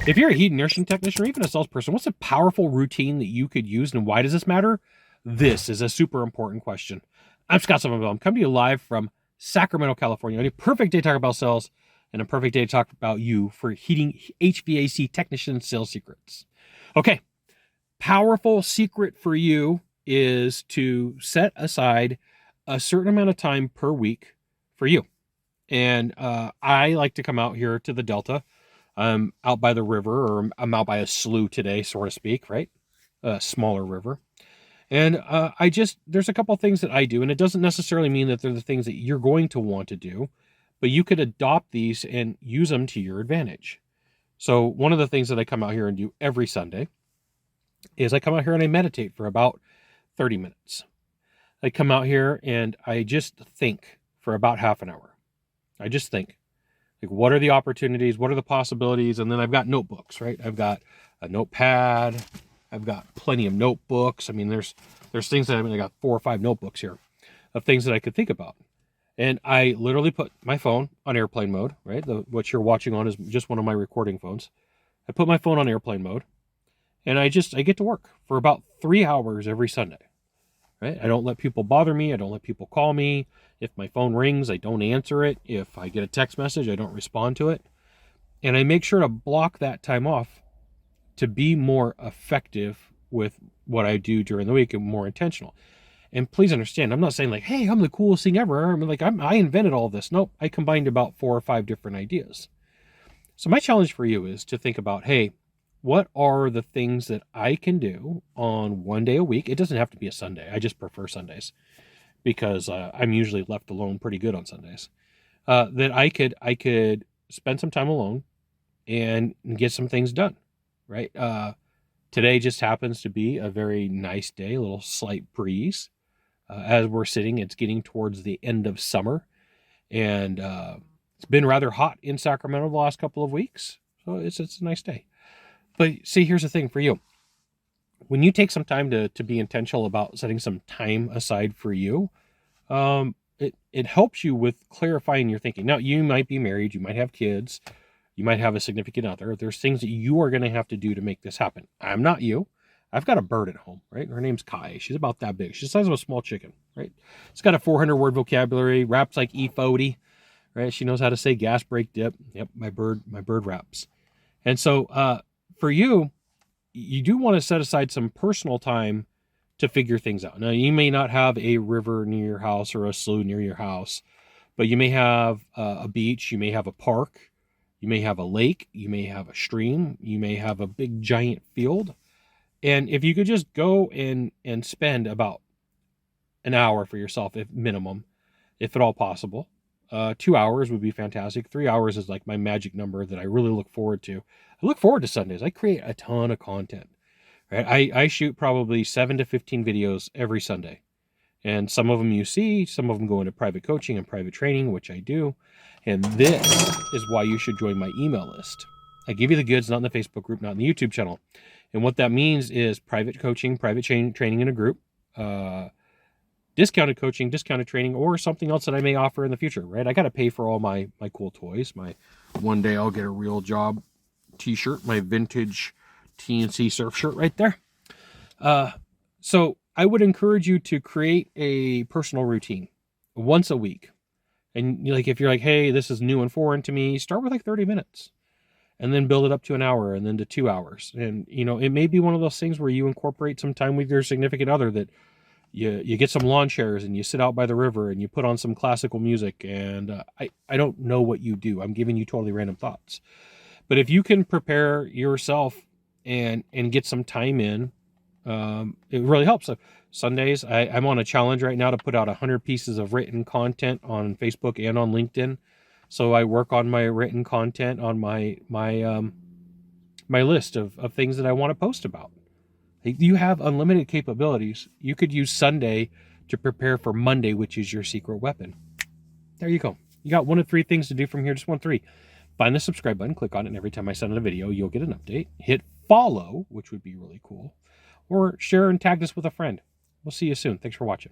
If you're a heat and nursing technician or even a salesperson, what's a powerful routine that you could use, and why does this matter? This is a super important question. I'm Scott Sylvan Bell. I'm coming to you live from Sacramento, California. A perfect day to talk about sales and a perfect day to talk about you for heating HVAC Technician Sales secrets. Okay, powerful secret for you is to set aside a certain amount of time per week for you. And I like to come out here to the Delta. I'm out by the river, or I'm out by a slough today, so to speak, right? A smaller river. And there's a couple of things that I do, and it doesn't necessarily mean that they're the things that you're going to want to do, but you could adopt these and use them to your advantage. So one of the things that I come out here and do every Sunday is I come out here and I meditate for about 30 minutes. I come out here and I just think for about half an hour. I just think. Like, what are the opportunities? What are the possibilities? And then I've got notebooks, right? I've got a notepad. I've got plenty of notebooks. I mean, there's things that I got 4 or 5 notebooks here of things that I could think about. And I literally put my phone on airplane mode, right? What you're watching on is just one of my recording phones. I put my phone on airplane mode, and I get to work for about 3 hours every Sunday, right? I don't let people bother me. I don't let people call me. If my phone rings, I don't answer it. If I get a text message, I don't respond to it. And I make sure to block that time off to be more effective with what I do during the week and more intentional. And please understand, I'm not saying like, hey, I'm the coolest thing ever. I'm like, I invented all this. Nope, I combined about 4 or 5 different ideas. So my challenge for you is to think about, hey, what are the things that I can do on one day a week? It doesn't have to be a Sunday. I just prefer Sundays, because I'm usually left alone pretty good on Sundays, that I could spend some time alone and get some things done, right? Today just happens to be a very nice day, a little slight breeze. As we're sitting, it's getting towards the end of summer, and it's been rather hot in Sacramento the last couple of weeks, so it's a nice day. But see, here's the thing for you. When you take some time to be intentional about setting some time aside for you, it helps you with clarifying your thinking. Now, you might be married, you might have kids, you might have a significant other. There's things that you are going to have to do to make this happen. I'm not you. I've got a bird at home, right? Her name's Kai. She's about that big. She's the size of a small chicken, right? It's got a 400-word vocabulary, raps like E40, right? She knows how to say gas, brake, dip. Yep, my bird raps. And so for you, you do want to set aside some personal time to figure things out. Now, you may not have a river near your house or a slough near your house, but you may have a beach, you may have a park, you may have a lake, you may have a stream, you may have a big giant field. And if you could just go and spend about an hour for yourself, if minimum, if at all possible. 2 hours would be fantastic. 3 hours is like my magic number that I really look forward to. I look forward to Sundays. I create a ton of content, right? I shoot probably 7 to 15 videos every Sunday. And some of them you see, some of them go into private coaching and private training, which I do. And this is why you should join my email list. I give you the goods, not in the Facebook group, not in the YouTube channel. And what that means is private coaching, private training in a group, discounted coaching, discounted training, or something else that I may offer in the future, right? I got to pay for all my cool toys. My one day I'll get a real job t-shirt, my vintage TNC surf shirt right there. So I would encourage you to create a personal routine once a week. And like, if you're like, hey, this is new and foreign to me, start with like 30 minutes and then build it up to an hour and then to 2 hours. And, you know, it may be one of those things where you incorporate some time with your significant other, that you get some lawn chairs and you sit out by the river and you put on some classical music. And I don't know what you do. I'm giving you totally random thoughts. But if you can prepare yourself and get some time in, it really helps. So Sundays, I'm on a challenge right now to put out 100 pieces of written content on Facebook and on LinkedIn. So I work on my written content on my list of things that I want to post about. You have unlimited capabilities. You could use Sunday to prepare for Monday, which is your secret weapon. There you go. You got 1 of 3 things to do from here. Just 1 of 3. Find the subscribe button, click on it, and every time I send out a video, you'll get an update. Hit follow, which would be really cool. Or share and tag this with a friend. We'll see you soon. Thanks for watching.